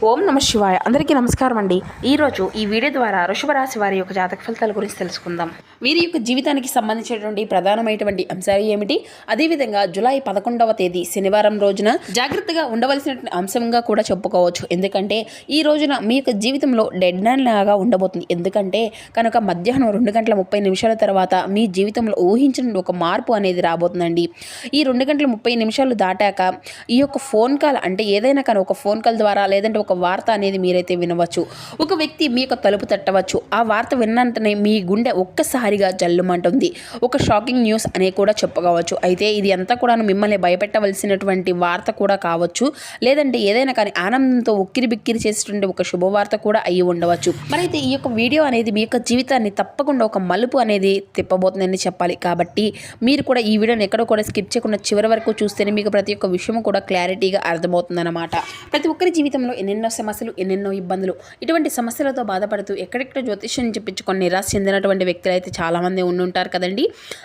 ఓం నమ శివాయ. అందరికీ నమస్కారం అండి. ఈరోజు ఈ వీడియో ద్వారా వృషభ రాశి వారి యొక్క జాతక ఫలితాల గురించి తెలుసుకుందాం. వీరి యొక్క జీవితానికి సంబంధించినటువంటి ప్రధానమైనటువంటి అంశాలు ఏమిటి, అదేవిధంగా జూలై 11వ తేదీ శనివారం రోజున జాగ్రత్తగా ఉండవలసినటువంటి అంశంగా కూడా చెప్పుకోవచ్చు. ఎందుకంటే ఈ రోజున మీ యొక్క జీవితంలో డెడ్ లైన్ లాగా ఉండబోతుంది. ఎందుకంటే కనుక మధ్యాహ్నం 2:30 తర్వాత మీ జీవితంలో ఊహించిన ఒక మార్పు అనేది రాబోతుందండి. ఈ 2:30 దాటాక ఈ యొక్క ఫోన్ కాల్ అంటే ఏదైనా కానీ ఒక ఫోన్ కాల్ ద్వారా లేదంటే ఒక వార్త అనేది మీరైతే వినవచ్చు. ఒక వ్యక్తి మీ యొక్క తలుపు తట్టవచ్చు. ఆ వార్త విన్నంతనే మీ గుండె ఒక్కసారిగా జల్లుమంటుంది. ఒక షాకింగ్ న్యూస్ అనే కూడా చెప్పుకోవచ్చు. అయితే ఇది అంతా కూడా మిమ్మల్ని భయపెట్టవలసినటువంటి వార్త కూడా కావచ్చు, లేదంటే ఏదైనా కానీ ఆనందంతో ఉక్కిరి బిక్కిరి చేసేటువంటి ఒక శుభవార్త కూడా అయ్యి ఉండవచ్చు. మరైతే ఈ యొక్క వీడియో అనేది మీ యొక్క జీవితాన్ని తప్పకుండా ఒక మలుపు అనేది తిప్పబోతుందని చెప్పాలి. కాబట్టి మీరు కూడా ఈ వీడియోని ఎక్కడో కూడా స్కిప్ చేయకుండా చివరి వరకు చూస్తేనే మీకు ప్రతి ఒక్క విషయం కూడా క్లారిటీగా అర్థమవుతుందన్నమాట. ప్రతి ఒక్కరి జీవితంలో ఎన్నెన్నో సమస్యలు, ఎన్నెన్నో ఇబ్బందులు, ఇటువంటి సమస్యలతో బాధపడుతూ ఎక్కడెక్కడ జ్యోతిష్యం చెప్పించుకొని నిరాశ చెందినటువంటి వ్యక్తులు అయితే చాలామంది ఉండుంటారు కదండి.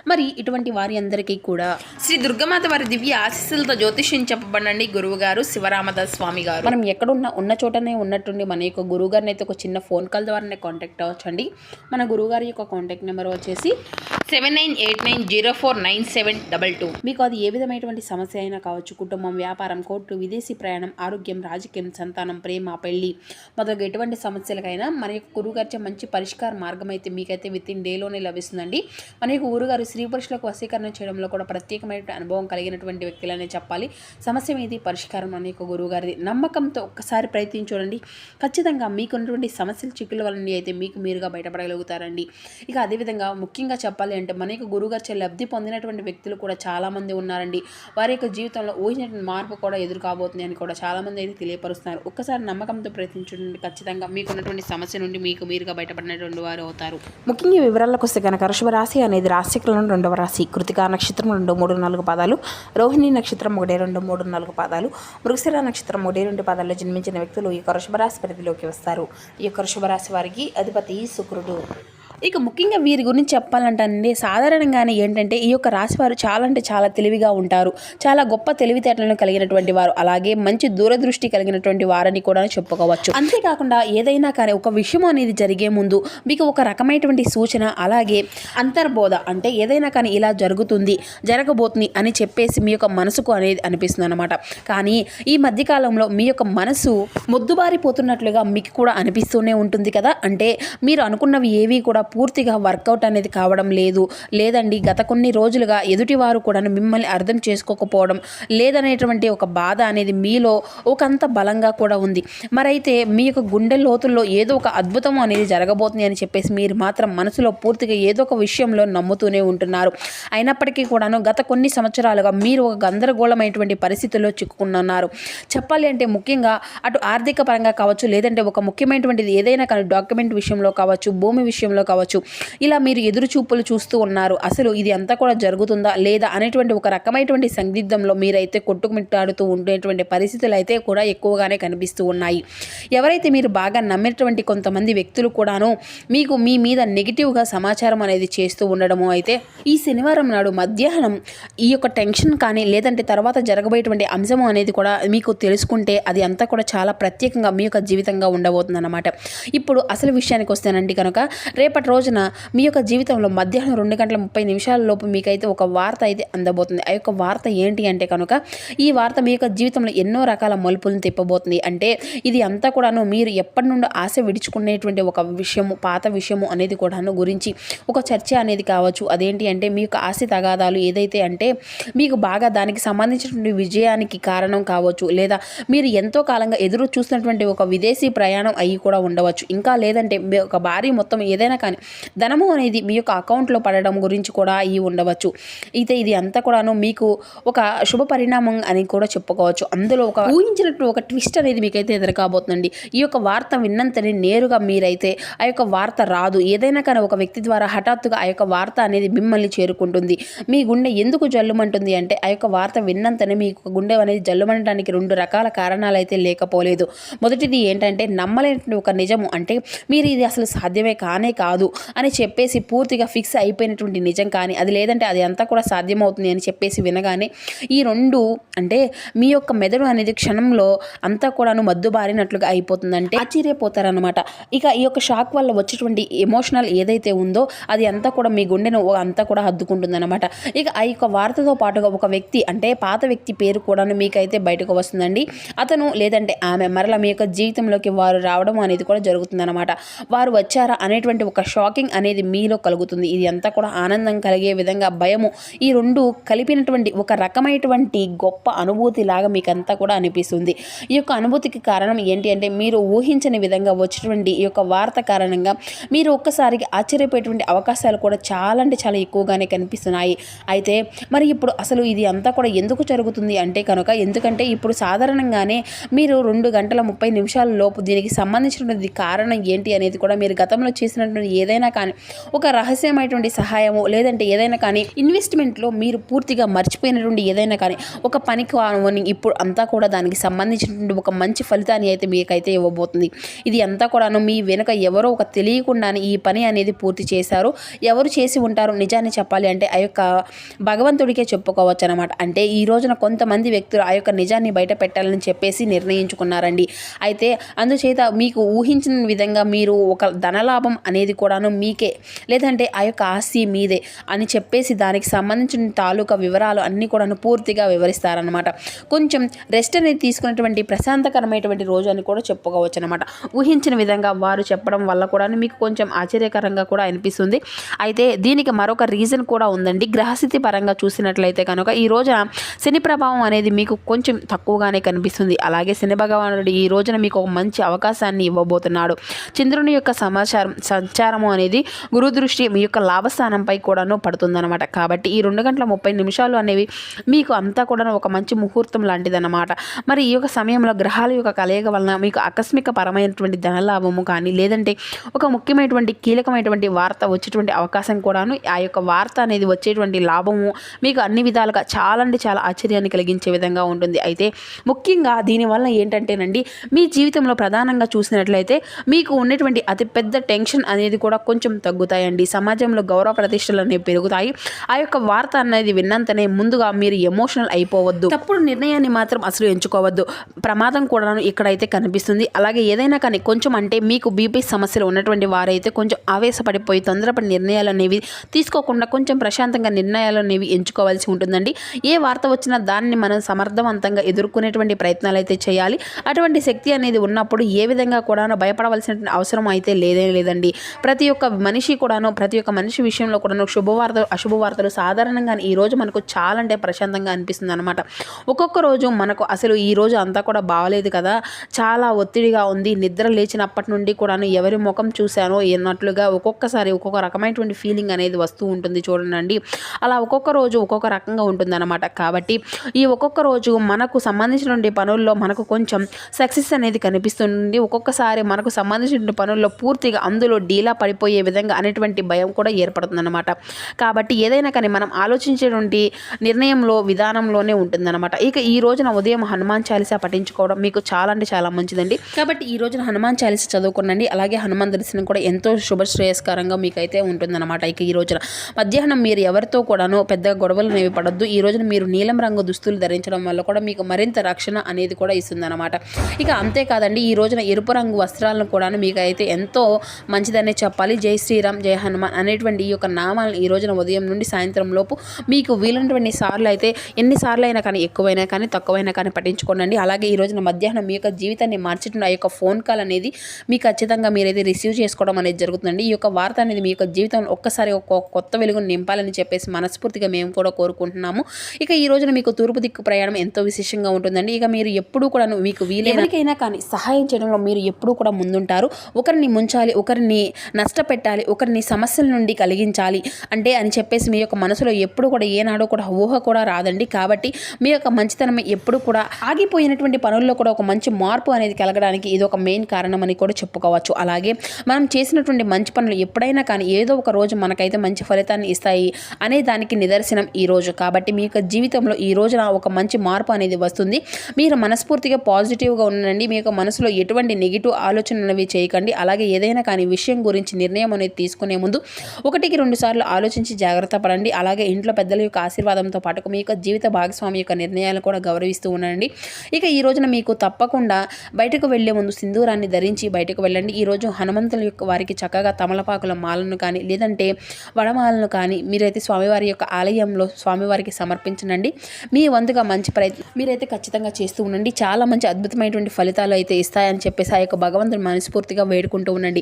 మరి ఇటువంటి వారి అందరికీ కూడా శ్రీ దుర్గమాత వారి దివ్య ఆశీస్సులతో జ్యోతిష్యం చెప్పబడండి గురువు గారు శివరామదాస్ స్వామి గారు. మనం ఎక్కడున్నా ఉన్న చోటనే ఉన్నట్టుండి మన యొక్క గురువు గారిని అయితే ఒక చిన్న ఫోన్ కాల్ ద్వారానే కాంటాక్ట్ అవ్వచ్చండి. మన గురువు గారి యొక్క కాంటాక్ట్ నెంబర్ వచ్చేసి 7989049722. మీకు అది ఏ విధమైనటువంటి సమస్య అయినా కావచ్చు, కుటుంబం, వ్యాపారం, కోర్టు, విదేశీ ప్రయాణం, ఆరోగ్యం, రాజకీయం, సంతానం, ప్రేమ, పెళ్లి మొదలగు ఎటువంటి సమస్యలకైనా మన యొక్క గురువుగారిచే మంచి పరిష్కార మార్గం అయితే మీకైతే విత్ ఇన్ డేలోనే లభిస్తుందండి. మన యొక్క గురుగారు స్త్రీ పురుషులకు వశీకరణ చేయడంలో కూడా ప్రత్యేకమైన అనుభవం కలిగినటువంటి వ్యక్తులనే చెప్పాలి. సమస్య మీది పరిష్కారం మన యొక్క గురువుగారిది. నమ్మకంతో ఒక్కసారి ప్రయత్నించి చూడండి. ఖచ్చితంగా మీకున్నటువంటి సమస్యల చిక్కుల వల్ల అయితే మీకు మీరుగా బయటపడగలుగుతారండి. ఇక అదేవిధంగా ముఖ్యంగా చెప్పాలి అంటే మన యొక్క గురువుగారిచే లబ్ధి పొందినటువంటి వ్యక్తులు కూడా చాలామంది ఉన్నారండి. వారి యొక్క జీవితంలో ఊహించినటువంటి మార్పు కూడా ఎదురు కాబోతుంది అని కూడా చాలామంది అయితే తెలియపరుస్తున్నారు. ఒక్కసారి నమ్మకంతో ప్రయత్నించండి. ఖచ్చితంగా మీకున్నటువంటి సమస్య నుండి మీకు మీరుగా బయటపడినటువంటి వారు అవుతారు. ముఖ్యంగా వివరాలకు వస్తే కనుక వృషభ రాశి అనేది రాశికులను 2వ రాశి. కృతికా నక్షత్రం 2, 3, 4 పాదాలు, రోహిణి నక్షత్రం 1, 2, 3, 4 పాదాలు, మృగశిర నక్షత్రం 1, 2 పాదాల్లో జన్మించిన వ్యక్తులు ఈ వృషభ రాశి పరిధిలోకి వస్తారు. ఈ యొక్క వృషభ రాశి వారికి అధిపతి శుక్రుడు. ఇక ముఖ్యంగా వీరి గురించి చెప్పాలంటే సాధారణంగానే ఏంటంటే ఈ యొక్క రాశి వారు చాలా అంటే చాలా తెలివిగా ఉంటారు. చాలా గొప్ప తెలివితేటలను కలిగినటువంటి వారు, అలాగే మంచి దూరదృష్టి కలిగినటువంటి వారని కూడా చెప్పుకోవచ్చు. అంతేకాకుండా ఏదైనా కానీ ఒక విషయం అనేది జరిగే ముందు మీకు ఒక రకమైనటువంటి సూచన, అలాగే అంతర్బోధ అంటే ఏదైనా కానీ ఇలా జరుగుతుంది, జరగబోతుంది అని చెప్పేసి మీ యొక్క మనసుకు అనేది అనిపిస్తుంది అనమాట. కానీ ఈ మధ్యకాలంలో మీ యొక్క మనసు మొద్దుబారిపోతున్నట్లుగా మీకు కూడా అనిపిస్తూనే ఉంటుంది కదా. అంటే మీరు అనుకున్నవి ఏవి కూడా పూర్తిగా వర్కౌట్ అనేది కావడం లేదు, లేదండి గత కొన్ని రోజులుగా ఎదుటివారు కూడా మిమ్మల్ని అర్థం చేసుకోకపోవడం లేదనేటువంటి ఒక బాధ అనేది మీలో ఒకంత బలంగా కూడా ఉంది. మరైతే మీ యొక్క గుండె లోతుల్లో ఏదో ఒక అద్భుతం అనేది జరగబోతుంది అని చెప్పేసి మీరు మాత్రం మనసులో పూర్తిగా ఏదో ఒక విషయంలో నమ్ముతూనే ఉంటున్నారు. అయినప్పటికీ కూడాను గత కొన్ని సంవత్సరాలుగా మీరు ఒక గందరగోళమైనటువంటి పరిస్థితుల్లో చిక్కుకున్నారు. చెప్పాలి అంటే ముఖ్యంగా అటు ఆర్థిక పరంగా కావచ్చు, లేదంటే ఒక ముఖ్యమైనటువంటిది ఏదైనా కానీ డాక్యుమెంట్ విషయంలో కావచ్చు, భూమి విషయంలో కావచ్చు, ఇలా మీరు ఎదురు చూపులు చూస్తూ ఉన్నారు. అసలు ఇది అంతా కూడా జరుగుతుందా లేదా అనేటువంటి ఒక రకమైనటువంటి సందిగ్ధంలో మీరైతే కొట్టుమిట్టాడుతూ ఉండేటువంటి పరిస్థితులు అయితే కూడా ఎక్కువగానే కనిపిస్తూ ఉన్నాయి. ఎవరైతే మీరు బాగా నమ్మినటువంటి కొంతమంది వ్యక్తులు కూడాను మీకు మీ మీద నెగిటివ్గా సమాచారం అనేది చేస్తూ ఉండడము అయితే ఈ శనివారం నాడు మధ్యాహ్నం ఈ యొక్క టెన్షన్ కానీ లేదంటే తర్వాత జరగబోయేటువంటి అంశము అనేది కూడా మీకు తెలుసుకుంటే అది అంతా కూడా చాలా ప్రత్యేకంగా మీ యొక్క జీవితంగా ఉండబోతుంది అన్నమాట. ఇప్పుడు అసలు విషయానికి వస్తేనండి కనుక రేపటి రోజున మీ యొక్క జీవితంలో మధ్యాహ్నం 2:30 లోపు మీకైతే ఒక వార్త అయితే అందబోతుంది. ఆ యొక్క వార్త ఏంటి అంటే కనుక ఈ వార్త మీ యొక్క జీవితంలో ఎన్నో రకాల మలుపులను తిప్పబోతుంది. అంటే ఇది అంతా కూడాను మీరు ఎప్పటి నుండి ఆశ విడుచుకునేటువంటి ఒక విషయము, పాత విషయము అనేది కూడాను గురించి ఒక చర్చ అనేది కావచ్చు. అదేంటి అంటే మీ యొక్క ఆశ తగాదాలు ఏదైతే అంటే మీకు బాగా దానికి సంబంధించినటువంటి విజయానికి కారణం కావచ్చు, లేదా మీరు ఎంతో కాలంగా ఎదురు చూసినటువంటి ఒక విదేశీ ప్రయాణం అయ్యి కూడా ఉండవచ్చు. ఇంకా లేదంటే ఒక భారీ మొత్తం ఏదైనా కానీ ధనము అనేది మీ యొక్క అకౌంట్లో పడడం గురించి కూడా అయ్యి ఉండవచ్చు. అయితే ఇది అంతా కూడాను మీకు ఒక శుభ పరిణామం అని కూడా చెప్పుకోవచ్చు. అందులో ఒక ఊహించినట్టు ఒక ట్విస్ట్ అనేది మీకైతే ఎదురుకాబోతుందండి. ఈ యొక్క వార్త విన్నంతనే నేరుగా మీరైతే ఆ యొక్క వార్త రాదు, ఏదైనా కానీ ఒక వ్యక్తి ద్వారా హఠాత్తుగా ఆ యొక్క వార్త అనేది మిమ్మల్ని చేరుకుంటుంది. మీ గుండె ఎందుకు జల్లుమంటుంది అంటే ఆ యొక్క వార్త విన్నంతనే మీకు గుండె అనేది జల్లుమంటానికి 2 రకాల కారణాలు అయితే లేకపోలేదు. మొదటిది ఏంటంటే నమ్మలేనటువంటి ఒక నిజము, అంటే మీరు ఇది అసలు సాధ్యమే కానే కాదు, కాదు అని చెప్పేసి పూర్తిగా ఫిక్స్ అయిపోయినటువంటి నిజం కానీ అది లేదంటే అది అంతా కూడా సాధ్యమవుతుంది అని చెప్పేసి వినగానే ఈ రెండు అంటే మీ యొక్క మెదడు అనేది క్షణంలో అంతా కూడాను మద్దుబారినట్లుగా అయిపోతుందంటే ఆశ్చర్యపోతారనమాట. ఇక ఈ యొక్క షాక్ వల్ల వచ్చేటువంటి ఎమోషనల్ ఏదైతే ఉందో అది అంతా కూడా మీ గుండెను అంతా కూడా హద్దుకుంటుందన్నమాట. ఇక ఆ యొక్క వార్తతో పాటుగా ఒక వ్యక్తి అంటే పాత వ్యక్తి పేరు కూడాను మీకైతే బయటకు వస్తుందండి. అతను లేదంటే ఆమె మరలా మీ యొక్క జీవితంలోకి వారు రావడం అనేది కూడా జరుగుతుందన్నమాట. వారు వచ్చారా అనేటువంటి ఒక షాకింగ్ అనేది మీలో కలుగుతుంది. ఇది అంతా కూడా ఆనందం కలిగే విధంగా భయము ఈ రెండు కలిపినటువంటి ఒక రకమైనటువంటి గొప్ప అనుభూతి లాగా మీకంతా కూడా అనిపిస్తుంది. ఈ యొక్క అనుభూతికి కారణం ఏంటి అంటే మీరు ఊహించని విధంగా వచ్చేటువంటి ఈ యొక్క వార్త కారణంగా మీరు ఒక్కసారికి ఆశ్చర్యపోయేటువంటి అవకాశాలు కూడా చాలా అంటే చాలా ఎక్కువగానే కనిపిస్తున్నాయి. అయితే మరి ఇప్పుడు అసలు ఇది అంతా కూడా ఎందుకు జరుగుతుంది అంటే కనుక ఎందుకంటే ఇప్పుడు సాధారణంగానే మీరు 2 గంటల 30 నిమిషాల లోపు దీనికి సంబంధించినటువంటి కారణం ఏంటి అనేది కూడా మీరు గతంలో చేసినటువంటి ఏదైనా కానీ ఒక రహస్యమైనటువంటి సహాయము లేదంటే ఏదైనా కానీ ఇన్వెస్ట్మెంట్లో మీరు పూర్తిగా మర్చిపోయినటువంటి ఏదైనా కానీ ఒక పని కాని ఇప్పుడు అంతా కూడా దానికి సంబంధించినటువంటి ఒక మంచి ఫలితాన్ని అయితే మీకైతే ఇవ్వబోతుంది. ఇది అంతా కూడాను మీ వెనుక ఎవరో ఒక తెలియకుండానే ఈ పని అనేది పూర్తి చేశారు. ఎవరు చేసి ఉంటారు నిజాన్ని చెప్పాలి అంటే ఆ యొక్క భగవంతుడికే చెప్పుకోవచ్చు అనమాట. అంటే ఈ రోజున కొంతమంది వ్యక్తులు ఆ యొక్క నిజాన్ని బయట పెట్టాలని చెప్పేసి నిర్ణయించుకున్నారండి. అయితే అందుచేత మీకు ఊహించిన విధంగా మీరు ఒక ధనలాభం అనేది కూడాను మీకే లేదంటే ఆ యొక్క ఆస్తి మీదే అని చెప్పేసి దానికి సంబంధించిన తాలూకా వివరాలు అన్నీ కూడాను పూర్తిగా వివరిస్తారనమాట. కొంచెం రెస్ట్ అనేది తీసుకున్నటువంటి ప్రశాంతకరమైనటువంటి రోజు అని కూడా చెప్పుకోవచ్చు అనమాట. ఊహించిన విధంగా వారు చెప్పడం వల్ల కూడా మీకు కొంచెం ఆశ్చర్యకరంగా కూడా అనిపిస్తుంది. అయితే దీనికి మరొక రీజన్ కూడా ఉందండి. గ్రహస్థితి పరంగా చూసినట్లయితే కనుక ఈ రోజున శని ప్రభావం అనేది మీకు కొంచెం తక్కువగానే కనిపిస్తుంది. అలాగే శని భగవానుడు ఈ రోజున మీకు ఒక మంచి అవకాశాన్ని ఇవ్వబోతున్నాడు. చంద్రుని యొక్క సంచారము అనేది గురు దృష్టి మీ యొక్క లాభస్థానంపై కూడాను పడుతుందన్నమాట. కాబట్టి ఈ 2 గంటల 30 నిమిషాలు అనేవి మీకు అంతా కూడా ఒక మంచి ముహూర్తం లాంటిదన్నమాట. మరి ఈ యొక్క సమయంలో గ్రహాల యొక్క కలయిక వలన మీకు ఆకస్మిక పరమైనటువంటి ధనలాభము కానీ లేదంటే ఒక ముఖ్యమైనటువంటి కీలకమైనటువంటి వార్త వచ్చేటువంటి అవకాశం కూడాను ఆ యొక్క వార్త అనేది వచ్చేటువంటి లాభము మీకు అన్ని విధాలుగా చాలా అంటే చాలా ఆశ్చర్యాన్ని కలిగించే విధంగా ఉంటుంది. అయితే ముఖ్యంగా దీనివల్ల ఏంటంటేనండి మీ జీవితంలో ప్రధానంగా చూసినట్లయితే మీకు ఉన్నటువంటి అతిపెద్ద టెన్షన్ అనేది కూడా కొంచెం తగ్గుతాయండి. సమాజంలో గౌరవ ప్రతిష్టలు అనేవి పెరుగుతాయి. ఆ యొక్క వార్త అనేది విన్నంతనే ముందుగా మీరు ఎమోషనల్ అయిపోవద్దు. తప్పుడు నిర్ణయాన్ని మాత్రం అసలు ఎంచుకోవద్దు. ప్రమాదం కూడా ఇక్కడైతే కనిపిస్తుంది. అలాగే ఏదైనా కానీ కొంచెం అంటే మీకు బీపీ సమస్యలు ఉన్నటువంటి వారైతే కొంచెం ఆవేశపడిపోయి తొందరపడి నిర్ణయాలు అనేవి తీసుకోకుండా కొంచెం ప్రశాంతంగా నిర్ణయాలు అనేవి ఎంచుకోవాల్సి ఉంటుందండి. ఏ వార్త వచ్చినా దాన్ని మనం సమర్థవంతంగా ఎదుర్కొనేటువంటి ప్రయత్నాలు అయితే చేయాలి. అటువంటి శక్తి అనేది ఉన్నప్పుడు ఏ విధంగా కూడా భయపడవలసిన అవసరం అయితే లేదండి. ప్రతి ఒక్క మనిషి కూడాను ప్రతి ఒక్క మనిషి విషయంలో కూడాను శుభవార్తలు అశుభవార్తలు సాధారణంగా ఈ రోజు మనకు చాలా అంటే ప్రశాంతంగా అనిపిస్తుంది అనమాట. ఒక్కొక్క రోజు మనకు అసలు ఈ రోజు అంతా కూడా బాగలేదు కదా, చాలా ఒత్తిడిగా ఉంది, నిద్ర లేచినప్పటి నుండి కూడాను ఎవరి ముఖం చూశానో అన్నట్లుగా ఒక్కొక్కసారి ఒక్కొక్క రకమైనటువంటి ఫీలింగ్ అనేది వస్తూ ఉంటుంది చూడండి. అలా ఒక్కొక్క రోజు ఒక్కొక్క రకంగా ఉంటుందన్నమాట. కాబట్టి ఈ ఒక్కొక్క రోజు మనకు సంబంధించినటువంటి పనుల్లో మనకు కొంచెం సక్సెస్ అనేది కనిపిస్తుంది. ఒక్కొక్కసారి మనకు సంబంధించిన పనుల్లో పూర్తిగా అందులో డీలా పడిపోయే విధంగా అనేటువంటి భయం కూడా ఏర్పడుతుందన్నమాట. కాబట్టి ఏదైనా కానీ మనం ఆలోచించేటువంటి నిర్ణయంలో విధానంలోనే ఉంటుందన్నమాట. ఇక ఈ రోజున ఉదయం హనుమాన్ చాలీసా పఠించుకోవడం మీకు చాలా అంటే చాలా మంచిదండి. కాబట్టి ఈ రోజున హనుమాన్ చాలీసా చదువుకోండి. అలాగే హనుమాన్ దర్శనం కూడా ఎంతో శుభశ్రేయస్కరంగా మీకైతే ఉంటుందన్నమాట. ఇక ఈ రోజున మధ్యాహ్నం మీరు ఎవరితో కూడాను పెద్ద గొడవలు అనేవి పడొద్దు. ఈ రోజున మీరు నీలం రంగు దుస్తులు ధరించడం వల్ల కూడా మీకు మరింత రక్షణ అనేది కూడా ఇస్తుందన్నమాట. ఇక అంతేకాదండి ఈ రోజున ఎరుపు రంగు వస్త్రాలను కూడా మీకైతే ఎంతో మంచిదనే చెప్పాలి. జై శ్రీరామ్ జై హనుమాన్ అనేటువంటి ఈ యొక్క నామాలను ఈ రోజున ఉదయం నుండి సాయంత్రం లోపు మీకు వీలైనటువంటి సార్లు అయితే ఎన్నిసార్లు అయినా కానీ ఎక్కువైనా కానీ తక్కువైనా కానీ పఠించుకోండి. అలాగే ఈ రోజున మధ్యాహ్నం మీ యొక్క జీవితాన్ని మార్చేటువంటి ఆ యొక్క ఫోన్ కాల్ అనేది మీకు ఖచ్చితంగా మీరైతే రిసీవ్ చేసుకోవడం అనేది జరుగుతుందండి. ఈ యొక్క వార్త అనేది మీ యొక్క జీవితంలో ఒక్కసారి ఒక కొత్త వెలుగును నింపాలని చెప్పేసి మనస్ఫూర్తిగా మేము కూడా కోరుకుంటున్నాము. ఇక ఈ రోజున మీకు తూర్పు దిక్కు ప్రయాణం ఎంతో విశేషంగా ఉంటుందండి. ఇక మీరు ఎప్పుడూ కూడా మీకు ఎవరికైనా కానీ సహాయం చేయడంలో మీరు ఎప్పుడూ కూడా ముందుంటారు. ఒకరిని ముంచాలి, ఒకరిని నష్టపెట్టాలి, ఒకరిని సమస్యల నుండి కలిగించాలి అంటే అని చెప్పేసి మీ యొక్క మనసులో ఎప్పుడు కూడా ఏనాడో కూడా ఊహ కూడా రాదండి. కాబట్టి మీ యొక్క మంచితనం ఎప్పుడు కూడా ఆగిపోయినటువంటి పనుల్లో కూడా ఒక మంచి మార్పు అనేది కలగడానికి ఇది ఒక మెయిన్ కారణం అని కూడా చెప్పుకోవచ్చు. అలాగే మనం చేసినటువంటి మంచి పనులు ఎప్పుడైనా కానీ ఏదో ఒక రోజు మనకైతే మంచి ఫలితాన్ని ఇస్తాయి అనే దానికి నిదర్శనం ఈ రోజు. కాబట్టి మీ యొక్క జీవితంలో ఈ రోజున ఒక మంచి మార్పు అనేది వస్తుంది. మీరు మనస్ఫూర్తిగా పాజిటివ్గా ఉండండి. మీ యొక్క మనసులో ఎటువంటి నెగిటివ్ ఆలోచనలు చేయకండి. అలాగే ఏదైనా కానీ విషయం గురించి సంబంధించి నిర్ణయం అనేది తీసుకునే ముందు 1-2 సార్లు ఆలోచించి జాగ్రత్త పడండి. అలాగే ఇంట్లో పెద్దల యొక్క ఆశీర్వాదంతో పాటు మీ యొక్క జీవిత భాగస్వామి యొక్క నిర్ణయాలను కూడా గౌరవిస్తూ ఉండండి. ఇక ఈ రోజున మీకు తప్పకుండా బయటకు వెళ్లే ముందు సింధూరాన్ని ధరించి బయటకు వెళ్ళండి. ఈరోజు హనుమంతుల యొక్క వారికి చక్కగా తమలపాకుల మాలను కానీ లేదంటే వడమాలను కానీ మీరైతే స్వామివారి యొక్క ఆలయంలో స్వామివారికి సమర్పించండి. మీ వంతుగా మంచి ప్రయత్నం మీరైతే ఖచ్చితంగా చేస్తూ ఉండండి. చాలా మంచి అద్భుతమైనటువంటి ఫలితాలు అయితే ఇస్తాయని చెప్పేసి ఆ యొక్క భగవంతుని మనస్ఫూర్తిగా వేడుకుంటూ ఉండండి.